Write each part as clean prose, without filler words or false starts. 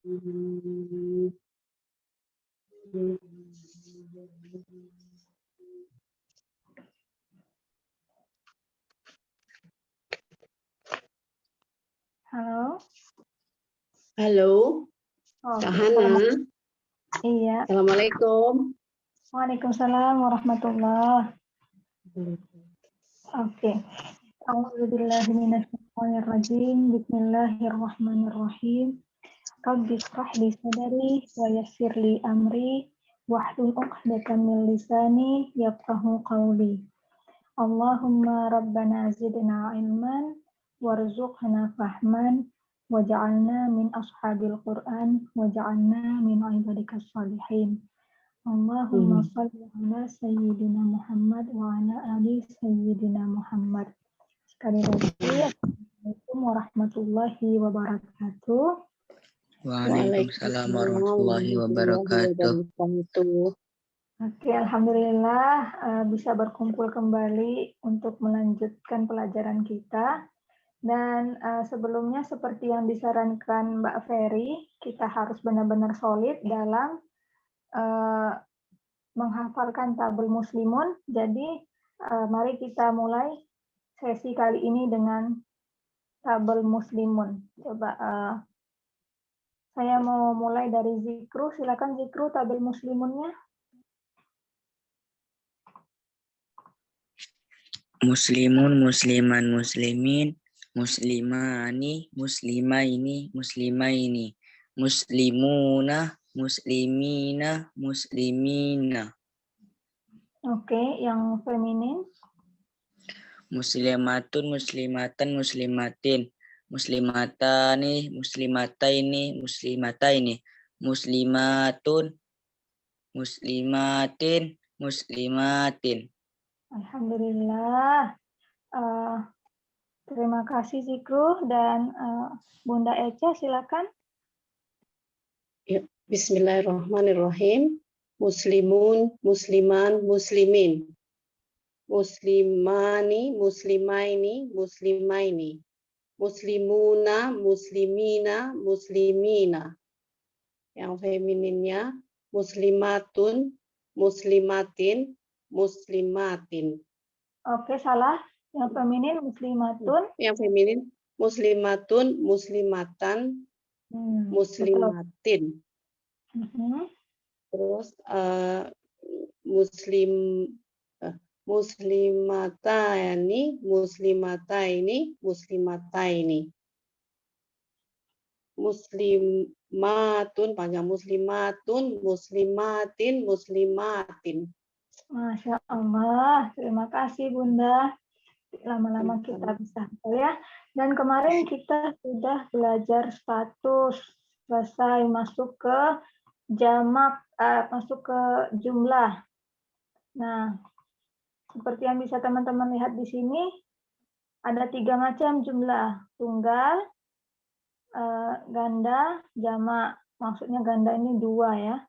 Halo. Halo, Kak Hana. Iya. Assalamualaikum. Waalaikumsalam warahmatullahi. Oke. A'udzubillahiminasyaitonirrajim. Bismillahirrahmanirrahim. Rabbi shrah li sadri wa yassir li amri wahlul 'uqdatam min lisani yafqahu qawli. Allahumma rabbana zidna ilman warzuqna fahman waj'alna min ashabil Qur'an waj'alna min ibadikas shalihin. Allahumma shalli ala sayyidina Muhammad wa ala ali sayyidina Muhammad. Sekali lagi, Assalamualaikum warahmatullahi wabarakatuh. Waalaikumsalam warahmatullahi wabarakatuh. Oke, alhamdulillah bisa berkumpul kembali untuk melanjutkan pelajaran kita. Dan sebelumnya seperti yang disarankan Mbak Ferry, kita harus benar-benar solid dalam menghafalkan tabel muslimun. Jadi mari kita mulai sesi kali ini dengan tabel muslimun. Coba saya mau mulai dari Zikru. Silakan Zikru, tabel muslimunnya. Muslimun, musliman, muslimin, muslimani, muslimaini, muslimaini, muslimuna, muslimina, muslimina. Oke, yang feminin. Muslimatun, muslimatan, muslimatin, muslimatani, muslimataini, muslimataini, muslimatun, muslimatin, muslimatin. Alhamdulillah. Terima kasih Zikru dan Bunda Eca, silakan. Ya, bismillahirrahmanirrahim. Muslimun, musliman, muslimin. Muslimani, muslimaini, muslimaini. Muslimuna, muslimina, muslimina. Yang femininnya muslimatun, muslimatin, muslimatin. Oke, salah. Yang feminin muslimatun. Yang feminin muslimatun, muslimatan, muslimatin. Terus muslimatani, muslimataini, muslimataini. Muslimatun, panjang muslimatun, muslimatin, muslimatin. Masya Allah, terima kasih Bunda. Lama-lama kita bisa ya. Dan kemarin kita sudah belajar status, selesai masuk ke jamak, masuk ke jumlah. Nah, seperti yang bisa teman-teman lihat di sini, ada 3 macam jumlah: tunggal, ganda, jamak. Maksudnya ganda ini 2 ya.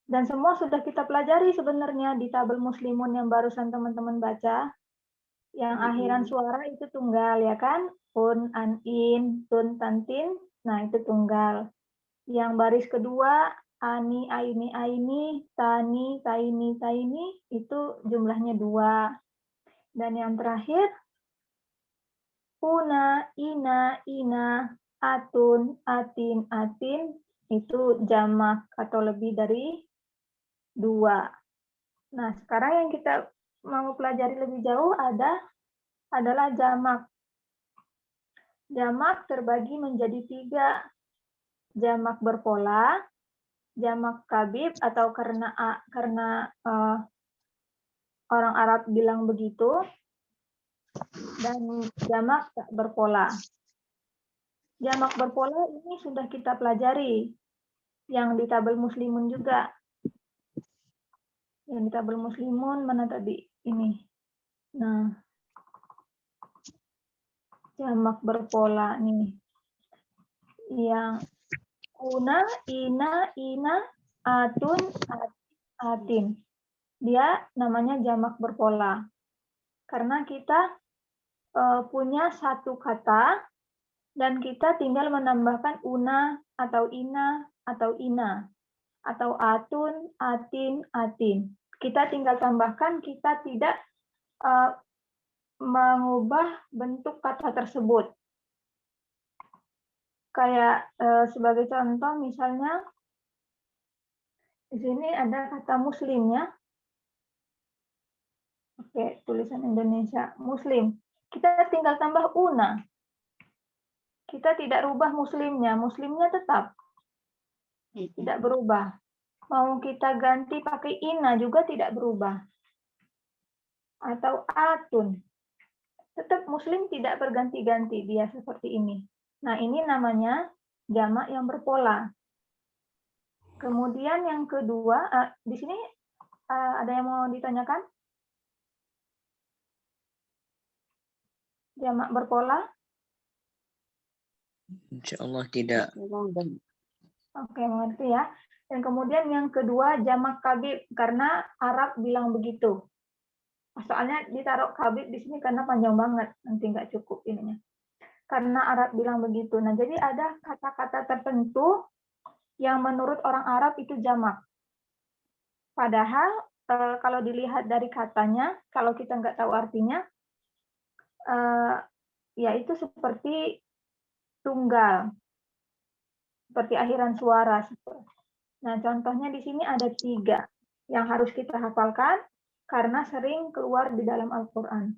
Dan semua sudah kita pelajari sebenarnya di tabel muslimun yang barusan teman-teman baca. Yang akhiran suara itu tunggal ya kan? Un, an, in, tun, tantin. Nah, itu tunggal. Yang baris kedua, ani, aini, aini, tani, taini, taini, itu jumlahnya 2. Dan yang terakhir, una, ina, ina, atun, atin, atin, itu jamak atau lebih dari 2. Nah, sekarang yang kita mau pelajari lebih jauh adalah jamak. Jamak terbagi menjadi 3. Jamak berpola, jamak kabib atau karena orang Arab bilang begitu, dan jamak tak berpola. Jamak berpola ini sudah kita pelajari, yang di tabel muslimun juga. Yang di tabel muslimun mana tadi? Ini. Nah, jamak berpola nih. Yang una, ina, ina, atun, atin. Dia namanya jamak berpola. Karena kita punya satu kata Dan kita tinggal menambahkan una atau ina atau ina atau atun, atin, atin. Kita tinggal tambahkan, kita tidak mengubah bentuk kata tersebut. Kayak sebagai contoh misalnya di sini ada kata muslimnya. Oke, tulisan Indonesia muslim. Kita tinggal tambah una. Kita tidak rubah muslimnya, muslimnya tetap tidak berubah. Mau kita ganti pakai ina juga tidak berubah. Atau atun. Tetap muslim tidak berganti-ganti, dia seperti ini. Nah, ini namanya jamak yang berpola. Kemudian yang kedua, di sini ada yang mau ditanyakan? Jamak berpola? Insya Allah tidak. Oke, mengerti ya. Dan kemudian yang kedua jamak kabib, karena Arab bilang begitu. Soalnya ditaruh kabib di sini karena panjang banget, nanti nggak cukup ininya. Karena Arab bilang begitu. Nah, jadi ada kata-kata tertentu yang menurut orang Arab itu jamak. Padahal kalau dilihat dari katanya, kalau kita nggak tahu artinya, ya itu seperti tunggal, seperti akhiran suara. Nah, contohnya di sini ada 3 yang harus kita hafalkan karena sering keluar di dalam Al-Quran.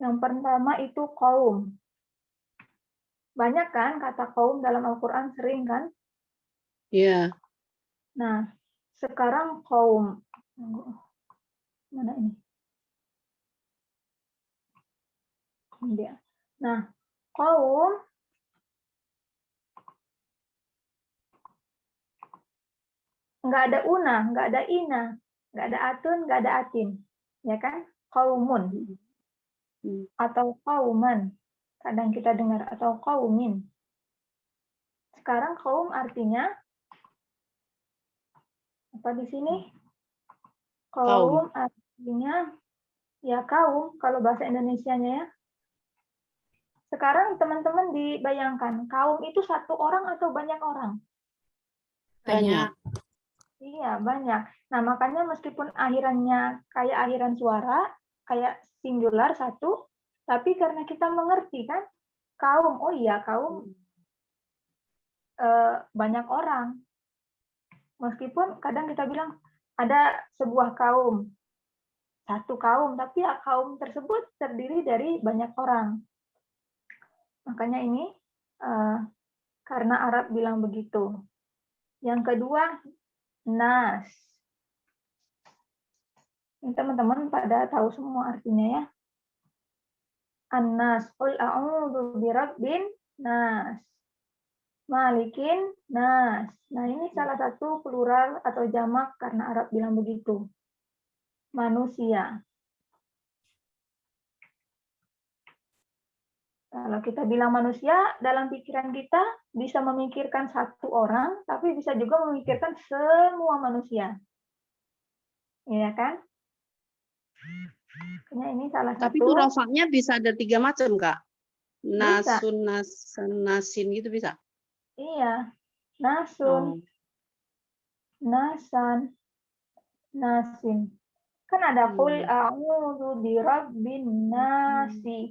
Yang pertama itu kaum. Banyak kan kata kaum dalam Al-Quran, sering kan? Iya. Nah, sekarang kaum. Mana ini? Dia. Nah, kaum nggak ada una, nggak ada ina, nggak ada atun, nggak ada atin, ya kan? Kaumun atau kauman, kadang kita dengar, atau kaumin. Sekarang kaum artinya apa di sini? Kaum artinya ya kaum kalau bahasa Indonesianya ya. Sekarang teman-teman dibayangkan, kaum itu 1 orang atau banyak orang? Banyak. Iya, banyak. Nah, makanya meskipun akhirannya kayak akhiran suara, kayak singular 1, tapi karena kita mengerti kan, kaum, oh iya, kaum banyak orang. Meskipun kadang kita bilang ada sebuah kaum, 1 kaum, tapi ya kaum tersebut terdiri dari banyak orang. Makanya ini karena Arab bilang begitu. Yang kedua, nas. Ini teman-teman pada tahu semua artinya ya. An-nas, qul a'udzu birabbin nas. Malikin nas. Nah, ini salah satu plural atau jamak karena Arab bilang begitu. Manusia. Kalau kita bilang manusia, dalam pikiran kita bisa memikirkan 1 orang, tapi bisa juga memikirkan semua manusia. Iya kan? Karena ini salah Tapi satu. itu rofaknya bisa ada 3 macam, Kak. Bisa. Nasun, nasin gitu bisa? Iya. Nasun, nasan, nasin. Kan ada qul a'udzu birabbin nasi.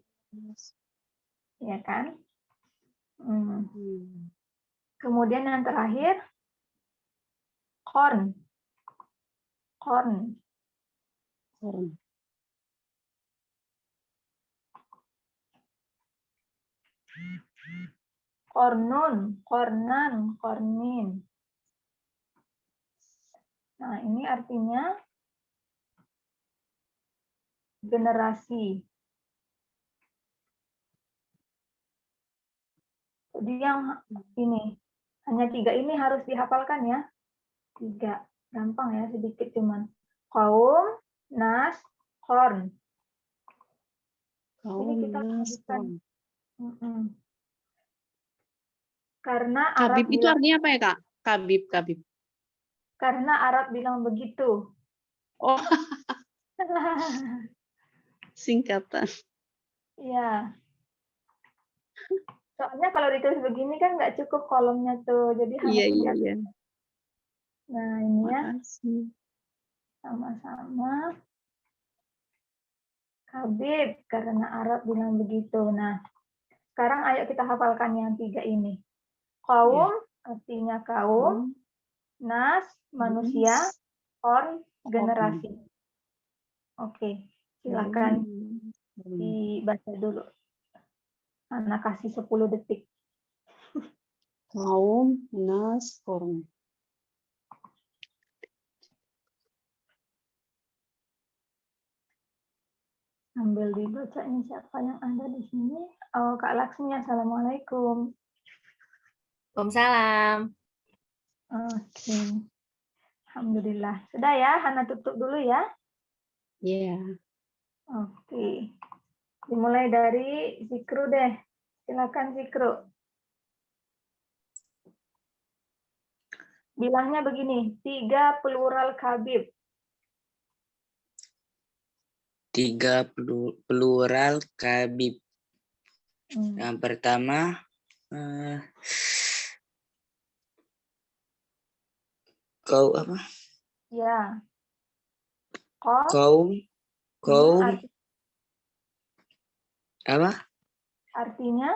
Ya kan? Kemudian yang terakhir, korn. Korn. Kornun, kornan, kornin. Nah, ini artinya generasi. Jadi yang ini, hanya 3 ini harus dihafalkan ya. 3, gampang ya, sedikit cuman. Kaum, nas, korn. Ini kita lanjutkan. Karena Arab Kabib itu bilang, artinya apa ya, Kak? Kabib, kabib. karena Arab bilang begitu. Oh, singkatan. Ya. Soalnya kalau ditulis begini kan nggak cukup kolomnya tuh. Jadi Iya, harus iya, lihat. iya. Nah, ini ya, Makasih. sama-sama. Habib, karena Arab bilang begitu. Nah, sekarang ayo kita hafalkan yang 3 ini. Kaum, artinya kaum. Nas, manusia. Korn, generasi. Oke, silakan dibaca dulu. Ana kasih 10 detik. Kaum, nas, korun. Sambil dibaca ini siapa yang ada di sini. Oh, Kak Laksmi, Assalamualaikum. Waalaikumsalam. Oke. Alhamdulillah. Sudah ya, Hana tutup dulu ya. Iya. Oke. Dimulai dari Zikru deh. Silakan Zikru. Bilangnya begini, 3 plural kabib. 3 plural kabib. Yang pertama kau apa? Ya. Kaum apa? Artinya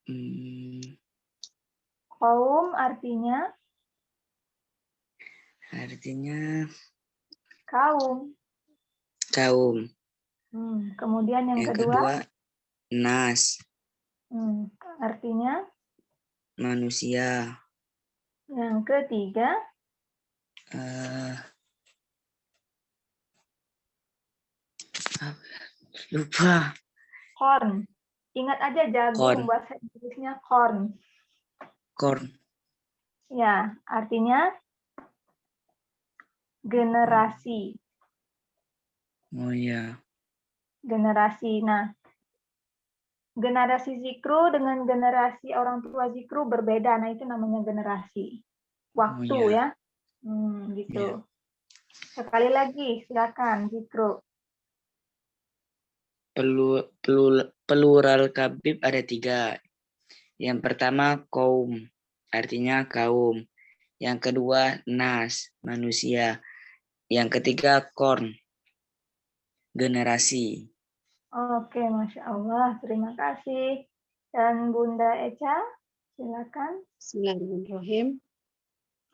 Hmm, kaum artinya kaum. kaum. Kemudian yang Yang kedua, kedua nas, artinya manusia. yang ketiga Lupa. corn. Ingat aja jagung, Corn. bahasa Inggrisnya corn. Korn. Ya, artinya generasi. Oh iya. Generasi. Nah, generasi Zikru dengan generasi orang tua Zikru berbeda. Nah, itu namanya generasi. Waktu Oh, ya. Gitu. Sekali lagi, silakan Zikru. Plural kabib ada 3. Yang pertama kaum, artinya kaum. Yang kedua nas, manusia. Yang ketiga korn, generasi. Oke, Masya Allah. Terima kasih. Dan Bunda Eca, silakan. Bismillahirrahmanirrahim.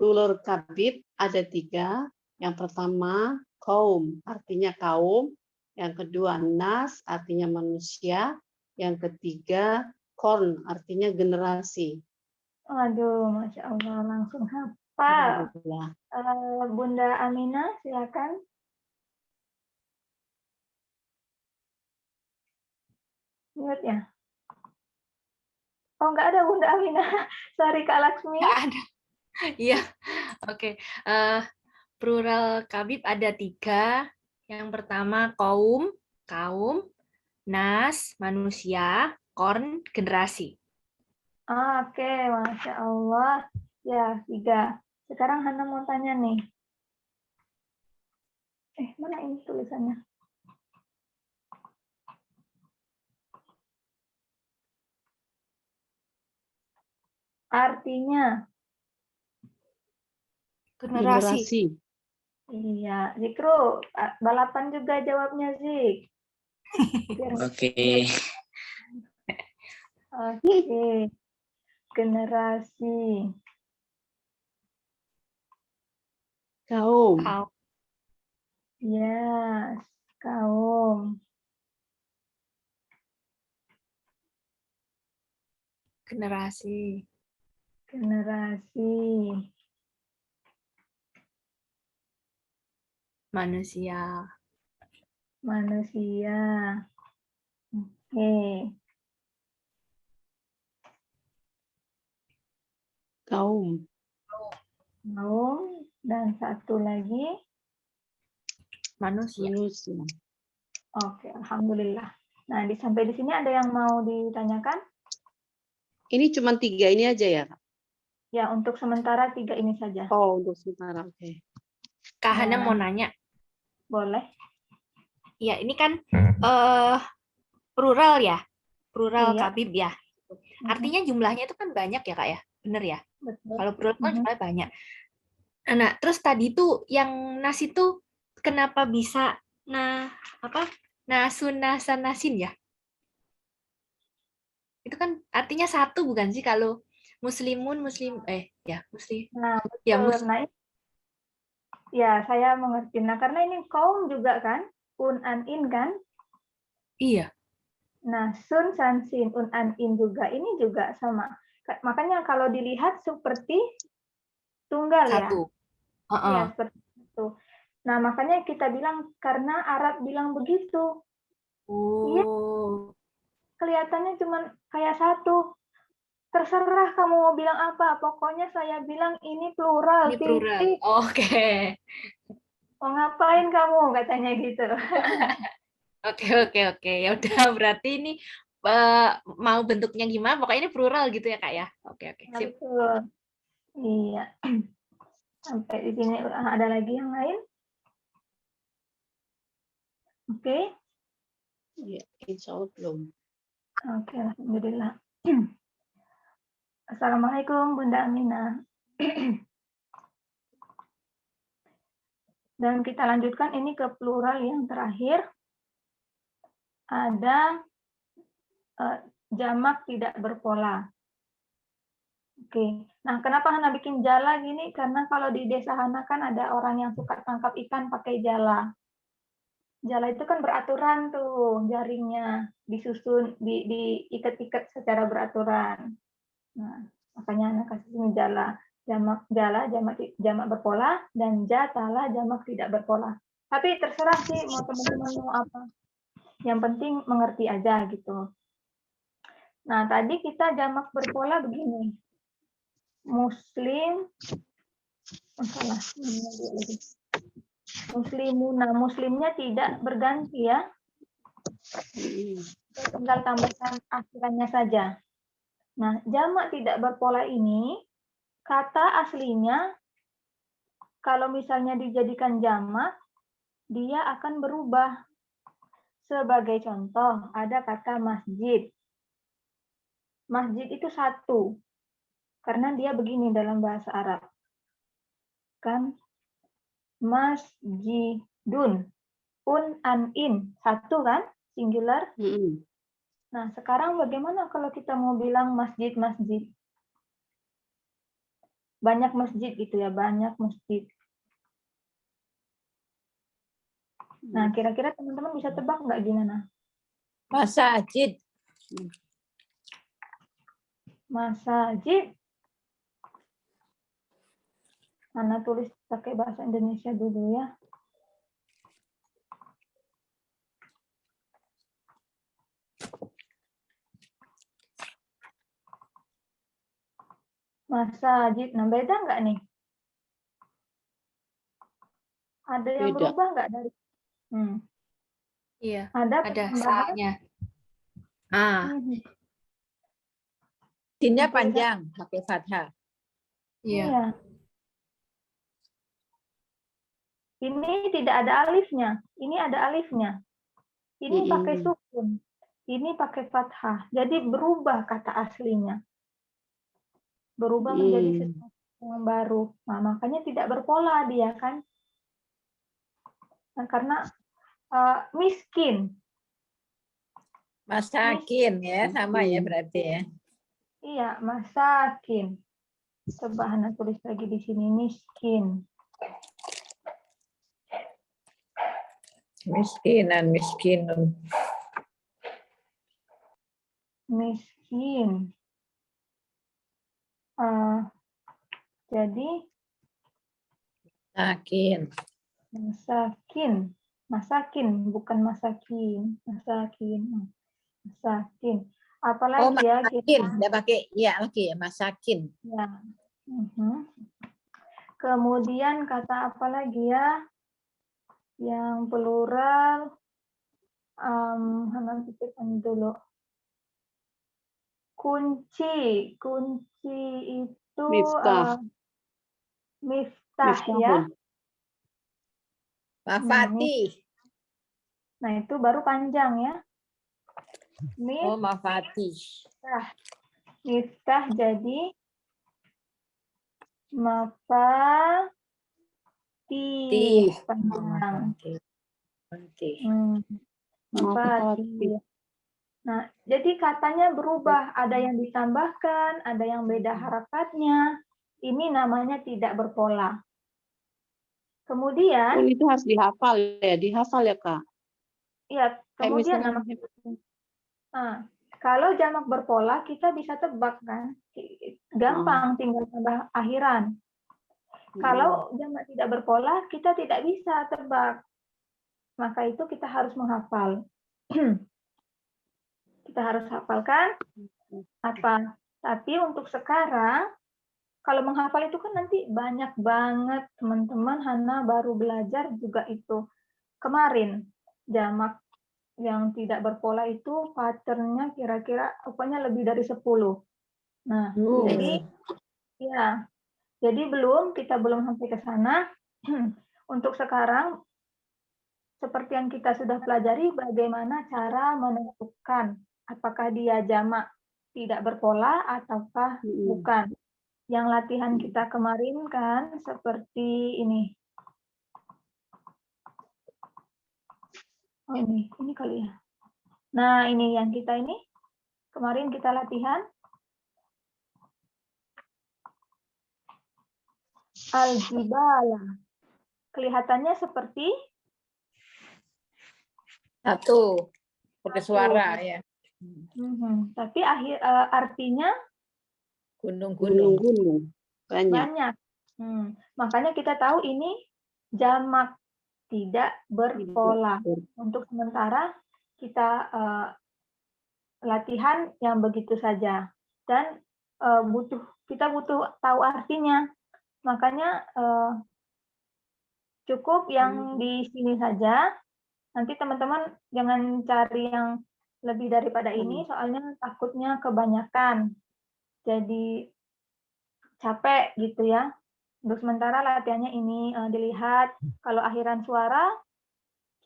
Plural kabib ada 3. Yang pertama kaum, artinya kaum. Yang kedua nas, artinya manusia. Yang ketiga korn, artinya generasi. Aduh, Masya Allah, langsung hafal. Alhamdulillah. Bunda Amina, silakan. Mute ya. Oh, nggak ada Bunda Amina. Sorry, Kak Laksmi. Nggak ada. Iya, oke. Plural kabib ada 3. Yang pertama kaum, nas, manusia, korn, generasi. Oke, Masya Allah. Ya, 3. Sekarang Hana mau tanya nih. Mana ini tulisannya? Artinya, Generasi. iya. Zikru, balapan juga jawabnya, Zik. Oke. Oke. Generasi. Kaum. Yes, kaum. Generasi. Manusia. Oke. Kaum. Dan satu lagi. Manusia. Oke, Alhamdulillah. Nah, sampai di sini ada yang mau ditanyakan? Ini cuma 3 ini aja ya, Kak? Ya, untuk sementara 3 ini saja. Oh, untuk sementara, oke. Kak Hana mau nanya. Boleh. Ya, ini kan plural ya. plural Iya. kabib ya. Artinya jumlahnya itu kan banyak ya Kak ya? Bener ya? Betul. Kalau plural kan jumlahnya banyak. Nah, terus tadi tuh yang nas itu kenapa bisa nasun nasan nasin ya? Itu kan artinya satu bukan sih kalau muslimun muslim muslim. Nah, Ya betul. Nah, ya, saya mengerti. Nah, karena ini kaum juga kan, un an in kan. iya. Nah, sun san sin un an in juga ini juga sama. Makanya kalau dilihat seperti tunggal ya. Satu. Iya, seperti itu. Nah, makanya kita bilang karena Arab bilang begitu. Iya, Oh. kelihatannya cuma kayak satu. Terserah kamu mau bilang apa, pokoknya saya bilang ini plural, Ini plural. titik. Oke. Mau ngapain kamu, katanya gitu. Oke. Ya udah berarti ini mau bentuknya gimana? Pokoknya ini plural gitu ya Kak ya. Oke. Sip. Betul. Iya. Sampai di sini ada lagi yang lain? Oke. Ya, insya Allah belum. Oke, alhamdulillah. Assalamualaikum Bunda Aminah. Dan kita lanjutkan ini ke plural yang terakhir. Ada jamak tidak berpola. Oke. Nah, kenapa Hana bikin jala gini? Karena kalau di desa Hana kan ada orang yang suka tangkap ikan pakai jala. Jala itu kan beraturan tuh jaringnya, disusun, diikat-ikat secara beraturan. Nah, makanya Hana kasih ini jala. Jamak berpola, dan jatala jamak tidak berpola. Tapi terserah sih mau teman-teman mau apa. Yang penting mengerti aja gitu. Nah, tadi kita jamak berpola begini. Muslim, salah, muslimuna, muslimnya tidak berganti ya, tinggal tambahkan akhirannya saja. Nah, jamak tidak berpola ini, kata aslinya, kalau misalnya dijadikan jamak, dia akan berubah. Sebagai contoh, ada kata masjid. Masjid itu satu, karena dia begini dalam bahasa Arab. Kan masjidun, un an in, satu kan, singular. Nah, sekarang bagaimana kalau kita mau bilang masjid-masjid? Banyak masjid gitu ya, banyak masjid. Nah, kira-kira teman-teman bisa tebak nggak gimana? Masajid. Masajid. Mana tulis pakai bahasa Indonesia dulu ya. Masajid. Nah, beda nggak nih? Ada yang Beda. berubah nggak dari? Iya. Ada Ada penambahan? sa-nya. Sinnya panjang, pakai fathah. Iya. Iya. Ini tidak ada alifnya. Ini ada alifnya. Ini pakai sukun. Ini pakai fathah. Jadi berubah kata aslinya. Berubah menjadi sesuatu yang baru. Nah, makanya tidak berpola dia kan. Nah, karena miskin. Masakin ya, sama ya berarti ya. Iya, masakin. Coba Hana tulis lagi di sini, miskin. Miskinan, miskinun. Miskin. Jadi Masakin. masakin, bukan masakin, masakin. Apalagi ya masakin, udah pakai ya lagi ya, masakin. Ya. Kemudian kata apa lagi ya? Yang plural, Hana pikirkan dulu. Kunci itu miftah ya. Mafatih. Nah, itu baru panjang ya. Oh, mafatih. Miftah jadi mafatih. Panjang. Mafatih. Mafatih. Nah, jadi katanya berubah. Ada yang ditambahkan, ada yang beda harakatnya. Ini namanya tidak berpola. Oh, Kemudian, itu harus dihafal ya, Kak. ya, kemudian Misalnya, kalau jamak berpola kita bisa tebak kan, gampang, tinggal tambah akhiran. Kalau jamak tidak berpola kita tidak bisa tebak, maka itu kita harus menghafal. Kita harus hafalkan apa. Tapi untuk sekarang, kalau menghafal itu kan nanti banyak banget teman-teman. Hana baru belajar juga itu kemarin jamak yang tidak berpola itu patternnya kira-kira pokoknya lebih dari 10. Nah, jadi kita belum sampai ke sana. Untuk sekarang, seperti yang kita sudah pelajari, bagaimana cara menentukan apakah dia jamak tidak berpola ataukah bukan. Yang latihan kita kemarin kan seperti ini. Oh ini kali ya. Nah ini yang kita ini, kemarin kita latihan. Al-jibala. Kelihatannya seperti Satu. Pakai suara ya. Tapi artinya Gunung-gunung. banyak. Makanya kita tahu ini jamak tidak berpola. Untuk sementara kita latihan yang begitu saja. Dan kita butuh tahu artinya. Makanya cukup yang di sini saja. Nanti teman-teman jangan cari yang lebih daripada ini, soalnya takutnya kebanyakan. Jadi capek gitu ya. Untuk sementara latihannya ini dilihat. Kalau akhiran suara,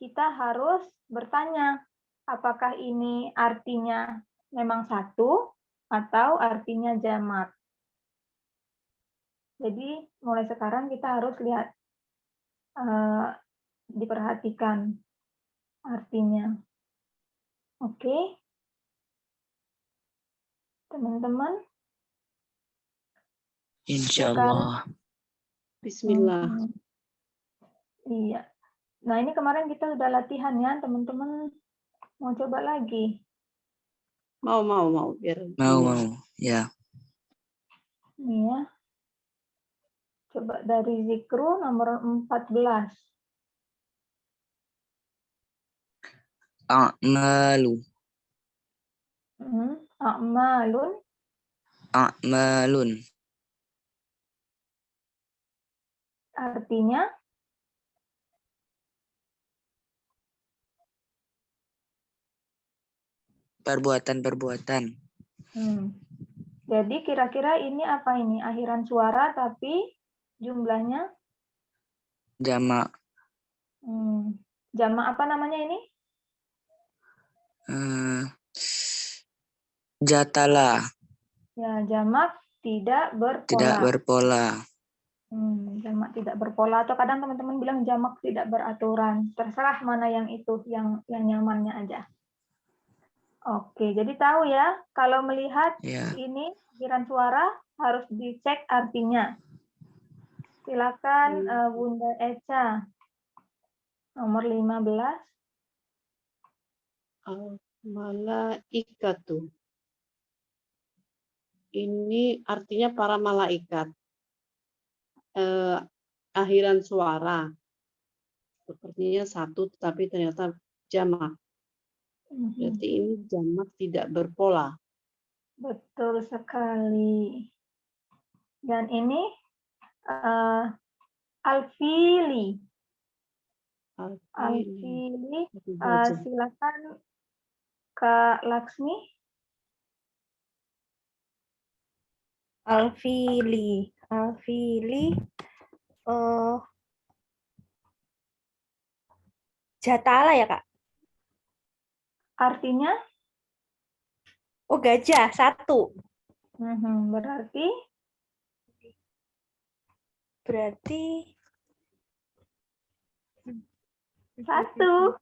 kita harus bertanya, apakah ini artinya memang satu atau artinya jamak. Jadi mulai sekarang kita harus lihat, diperhatikan artinya. Oke, teman-teman. Insya Allah. Bismillah. Iya. Nah ini kemarin kita sudah latihan ya, teman-teman mau coba lagi? Mau. Biar Mau. Ya. Ini ya. Coba dari Zikru nomor 14. A'malu. A'malun. Artinya Perbuatan. Jadi kira-kira ini apa ini? Akhiran suara tapi jumlahnya Jamak. Jamak apa namanya ini? Jatala. Ya, jamak tidak berpola. Tidak berpola. Jamak tidak berpola, atau kadang teman-teman bilang jamak tidak beraturan. Terserah mana yang itu, yang nyamannya aja. Oke, jadi tahu ya, kalau melihat ini akhiran suara harus dicek artinya. Silakan Bunda Eca. Nomor 15. Al-malaikatu. Ini artinya para malaikat. Akhiran suara. Sepertinya satu, tapi ternyata jamak. Berarti ini jamak tidak berpola. Betul sekali. Dan ini Alfili. Alfili. Silakan Kak Laksmi. Alfili. Jatala ya, Kak? Artinya? Oh, gajah 1. Berarti Berarti 1.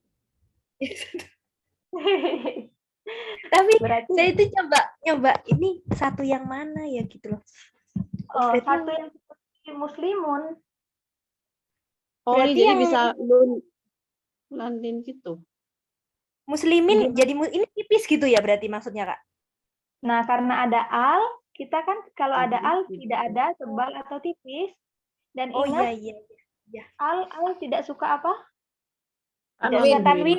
tapi Berarti saya itu nyoba ini 1 yang mana ya gitu loh. Berarti 1 yang seperti muslimun. Oh, ini Berarti jadi yang bisa landin gitu. muslimin jadi ini tipis gitu ya berarti maksudnya, Kak? Nah, karena ada al, kita kan kalau ada al Tipis. tidak ada tebal atau tipis. Dan Oh ingat, iya. al tidak suka apa? Tidak Tanwin. suka tanwin.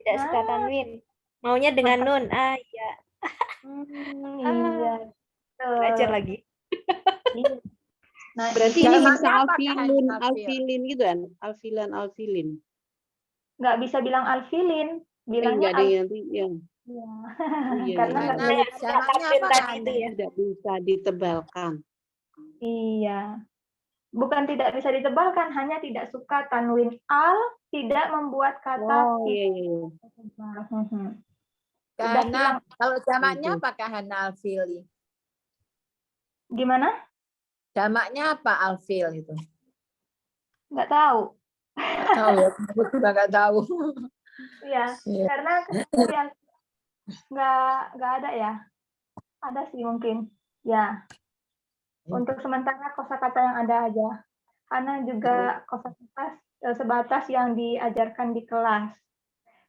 Tidak suka Nah. tanwin. Maunya dengan nun. Iya. Iya. Belajar lagi. Iya. Nah, Berarti ini Jamaknya bisa apakah alfilun, alfil? alfilin gitu kan? Alfilan, alfilin. nggak bisa bilang alfilin, bilangnya Enggak ada yang yang Iya. iya, Karena iya. nggak Karena bisa. jamaknya Tanwin apa? tadi itu ya. Tidak bisa ditebalkan. Iya. Bukan tidak bisa ditebalkan, hanya tidak suka tanwin al, tidak membuat kata Oh iya, iya. tebal. Udah Karena hilang. kalau jamaknya Gitu. apakah hana alfili? Gimana? Jamaknya apa alfil itu? Nggak tahu. Nggak tahu ya, aku juga nggak tahu. Iya, Iya. karena yang nggak ada ya. Ada sih mungkin. Ya, untuk sementara kosakata yang ada aja. Karena juga kosakata sebatas yang diajarkan di kelas.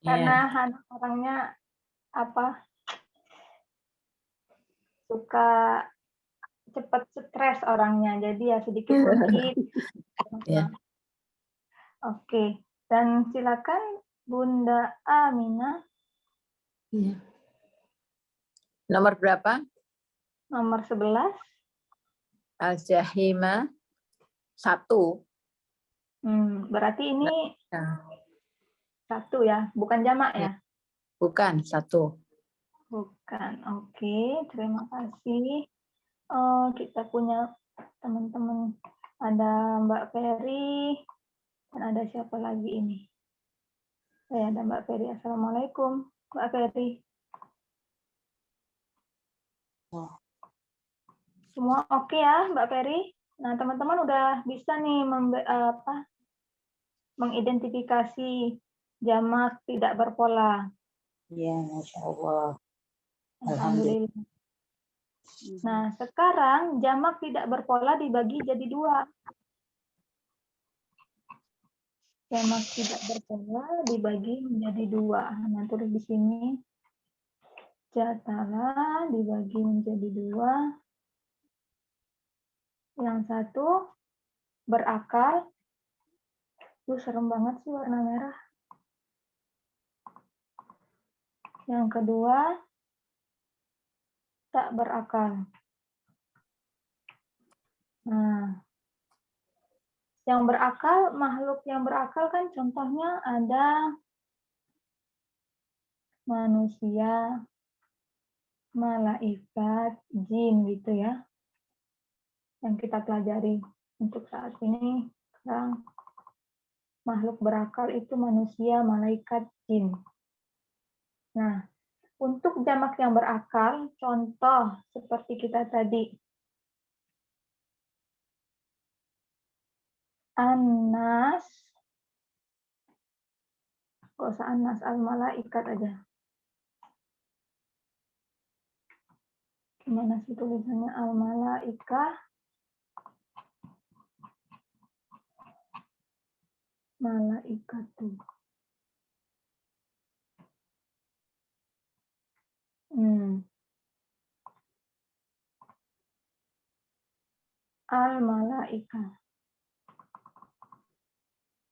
Karena Hana orangnya apa? Suka cepat stres orangnya, jadi ya sedikit-sedikit. Iya. Oke, dan silakan Bunda Amina, Nomor berapa? nomor 11. Al-Jahima 1. Berarti ini Nah, 1 ya, bukan jamak ya? bukan 1. Bukan. Oke, terima kasih. Kita punya teman-teman, ada Mbak Ferry, dan ada siapa lagi ini? Ada Mbak Ferry. Assalamualaikum, Mbak Ferry. Semua oke ya, Mbak Ferry? Nah, teman-teman udah bisa nih mengidentifikasi jamak tidak berpola. Iya, Masya Allah. Alhamdulillah. Nah, sekarang jamak tidak berpola dibagi jadi 2. Jamak tidak berpola dibagi menjadi 2. Nah, tulis di sini. Jatala dibagi menjadi 2. Yang satu berakal. Serem banget sih warna merah. Yang kedua tak berakal. Nah, yang berakal, makhluk yang berakal kan contohnya ada manusia, malaikat, jin gitu ya. Yang kita pelajari untuk saat ini, sekarang makhluk berakal itu manusia, malaikat, jin. Nah, untuk jamak yang berakal, contoh seperti kita tadi. Anas, gak usah anas, al-malaikat aja. Gimana sih tulisannya al-malaikah? Malaikatu. Al-malaikah.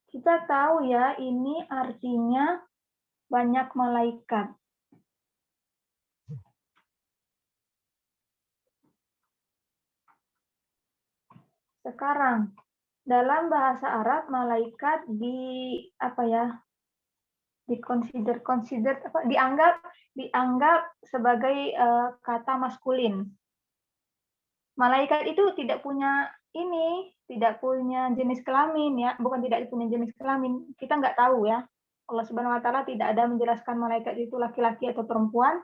Kita tahu ya, ini artinya banyak malaikat. Sekarang, dalam bahasa Arab, malaikat dianggap sebagai kata maskulin. Malaikat itu tidak punya jenis kelamin ya, bukan tidak punya jenis kelamin. Kita nggak tahu ya. Allah Subhanahu wa taala tidak ada menjelaskan malaikat itu laki-laki atau perempuan,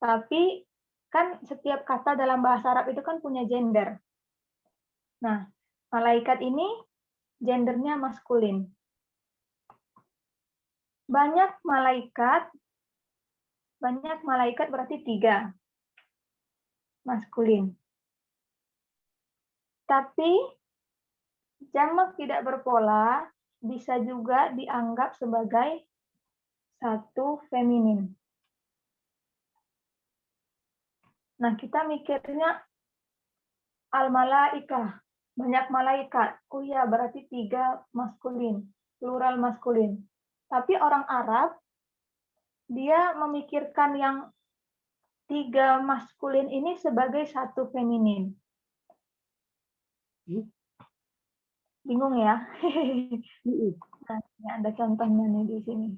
tapi kan setiap kata dalam bahasa Arab itu kan punya gender. Nah, malaikat ini gendernya maskulin. Banyak malaikat berarti 3 maskulin. Tapi jamak tidak berpola bisa juga dianggap sebagai 1 feminin. Nah, kita mikirnya al-malaikah, banyak malaikat. Oh ya, berarti 3 maskulin, plural maskulin. Tapi orang Arab, dia memikirkan yang 3 maskulin ini sebagai 1 feminin. Bingung ya? Nah, ini ada contohnya nih di sini.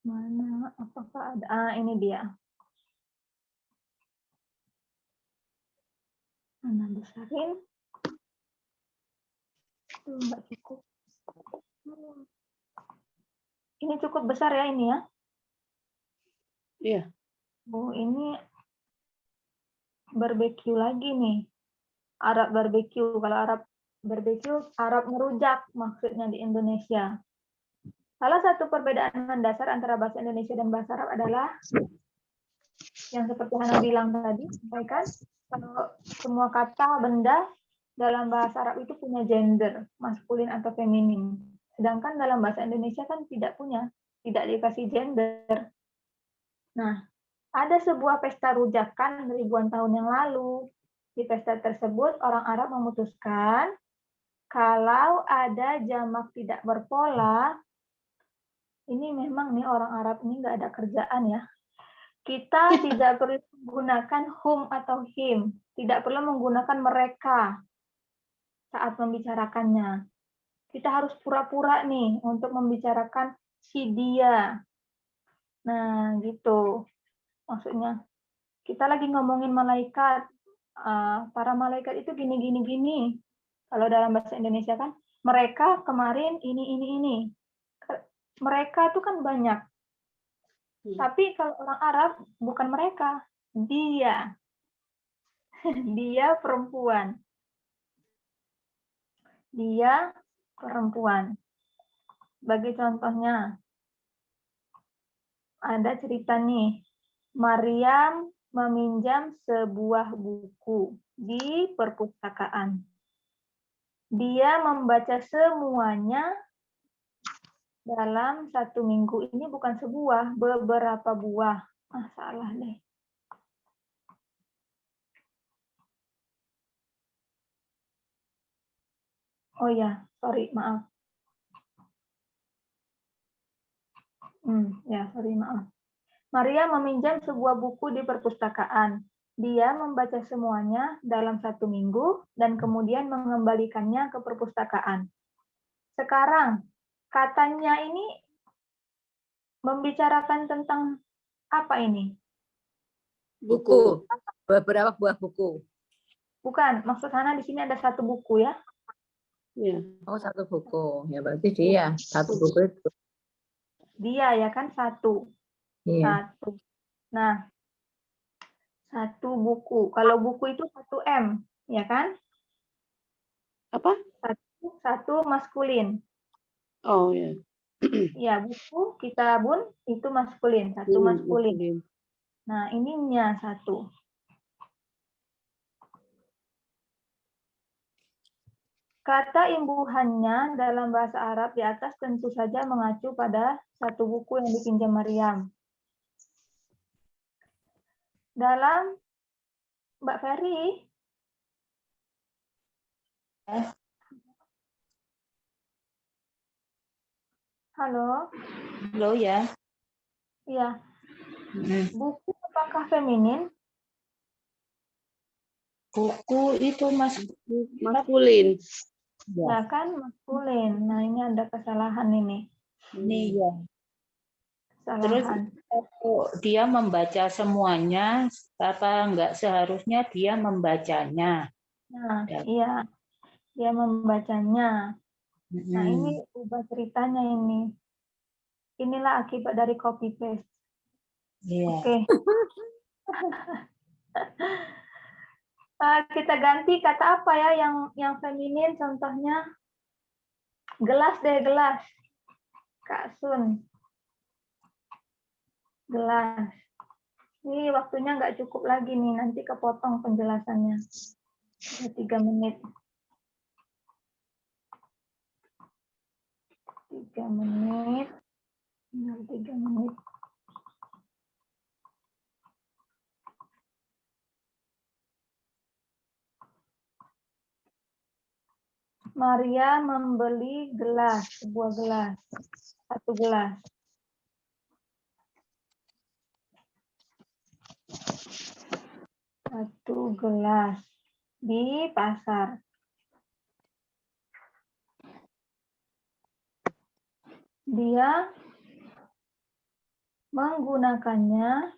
Mana? Apakah ada? Ini dia. Mana besarin? Tuh, nggak cukup. Ini cukup besar ya ini ya? Iya. Oh, ini barbeque lagi nih. Arab barbeque. Kalau Arab barbeque, Arab ngerujak maksudnya di Indonesia. Salah satu perbedaan mendasar antara bahasa Indonesia dan bahasa Arab adalah yang seperti Hana bilang tadi, sampaikan kalau semua kata benda dalam bahasa Arab itu punya gender, maskulin atau feminin. Sedangkan dalam bahasa Indonesia kan tidak punya, tidak dikasih gender. Nah, ada sebuah pesta rujakan ribuan tahun yang lalu. Di pesta tersebut, orang Arab memutuskan kalau ada jamak tidak berpola, ini memang nih orang Arab ini nggak ada kerjaan ya. Kita tidak perlu menggunakan hum atau him, tidak perlu menggunakan mereka saat membicarakannya. Kita harus pura-pura nih untuk membicarakan si dia. Nah, gitu. Maksudnya, kita lagi ngomongin malaikat. Para malaikat itu gini. Kalau dalam bahasa Indonesia kan, mereka kemarin ini. Mereka itu kan banyak. Tapi kalau orang Arab, bukan mereka. Dia. Dia perempuan. Dia perempuan. Bagi contohnya, ada cerita nih. Maryam meminjam sebuah buku di perpustakaan. Dia membaca semuanya dalam 1 minggu. Ini bukan sebuah, beberapa buah. Salah deh. Oh ya, sorry, maaf. Maaf. Maria meminjam sebuah buku di perpustakaan. Dia membaca semuanya dalam 1 minggu dan kemudian mengembalikannya ke perpustakaan. Sekarang, katanya ini membicarakan tentang apa ini? Buku. Beberapa buah buku. Bukan, maksud Hana di sini ada 1 buku ya. Iya. Oh, 1 buku. Ya berarti dia 1 buku itu. Dia ya kan 1. Iya. 1. Nah, 1 buku. Kalau buku itu 1 M, ya kan? Apa? 1 maskulin. Oh ya. Ya, buku, kitabun itu maskulin, 1 maskulin. Nah, ininya 1. Kata imbuhannya dalam bahasa Arab di atas tentu saja mengacu pada 1 buku yang dipinjam Maryam. Dalam Mbak Ferry, halo? Halo ya. Iya. Buku apakah feminin? Buku itu Maskulin. Ya kan, maskulin. Nah, ini ada kesalahan ini. Ini ya. Terus Kesalahan. dia membaca semuanya, apa enggak seharusnya dia membacanya. Nah, iya. Dia membacanya. Nah, Hmm. ini ubah ceritanya ini. inilah akibat dari copy paste. Iya. Oke. Kita ganti kata apa ya yang feminin, contohnya gelas deh, gelas. Kak Sun. Gelas. Ini waktunya nggak cukup lagi nih, nanti kepotong penjelasannya. 3 menit. 3 menit. Tinggal 3 menit. Maria membeli gelas, sebuah gelas. 1 gelas. Satu gelas di pasar. Dia menggunakannya.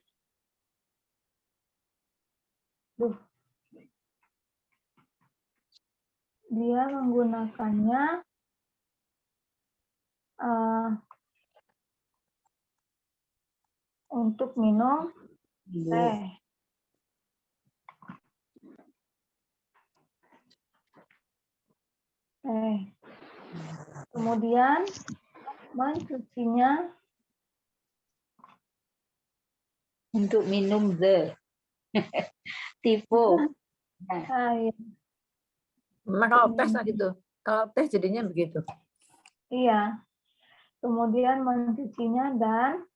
Dia menggunakannya untuk minum teh. Kemudian mencucinya Untuk minum tipe. air. Memang kalau tes lah gitu. Kalau tes jadinya begitu. Iya. Kemudian mencucinya dan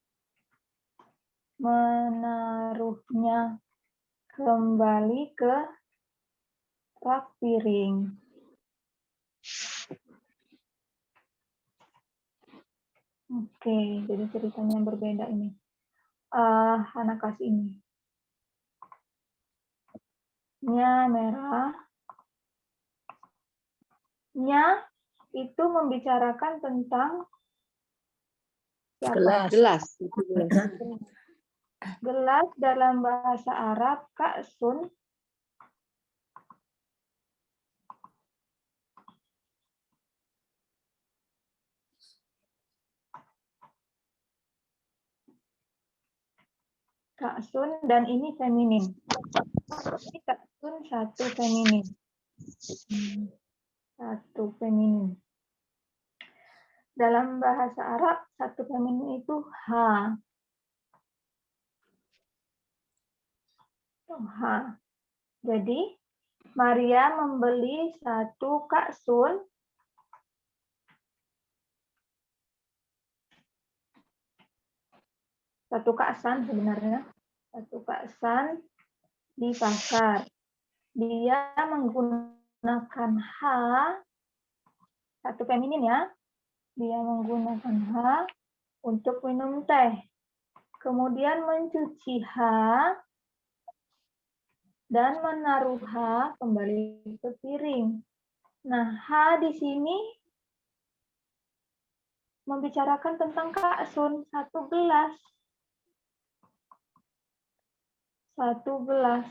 menaruhnya kembali ke rak piring. Oke, jadi ceritanya berbeda ini. Hana kasih ini. Nya merah. Nya itu membicarakan tentang siapa? Gelas. Gelas. Gelas dalam bahasa Arab, Kak Sun. Kak Sun dan ini feminin. Ini Kak Sun 1 feminin. 1 feminin. Dalam bahasa Arab, 1 feminin itu ha. H. Jadi, Maria membeli 1 Kak Sun. Satu kaksan sebenarnya. 1 kaksan di pasar. Dia menggunakan H. 1 feminin ya. Dia menggunakan H untuk minum teh. Kemudian mencuci H dan menaruh H kembali ke piring. Nah, H di sini membicarakan tentang Kak Sun, 1 gelas. 1 gelas.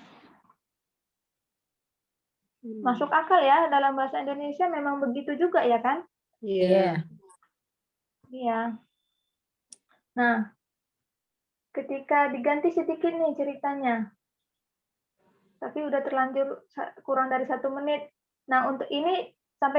Masuk akal ya, dalam bahasa Indonesia memang begitu juga ya kan? Iya. Iya. Nah, ketika diganti sedikit nih ceritanya, tapi udah terlanjur kurang dari 1 menit. Nah, untuk ini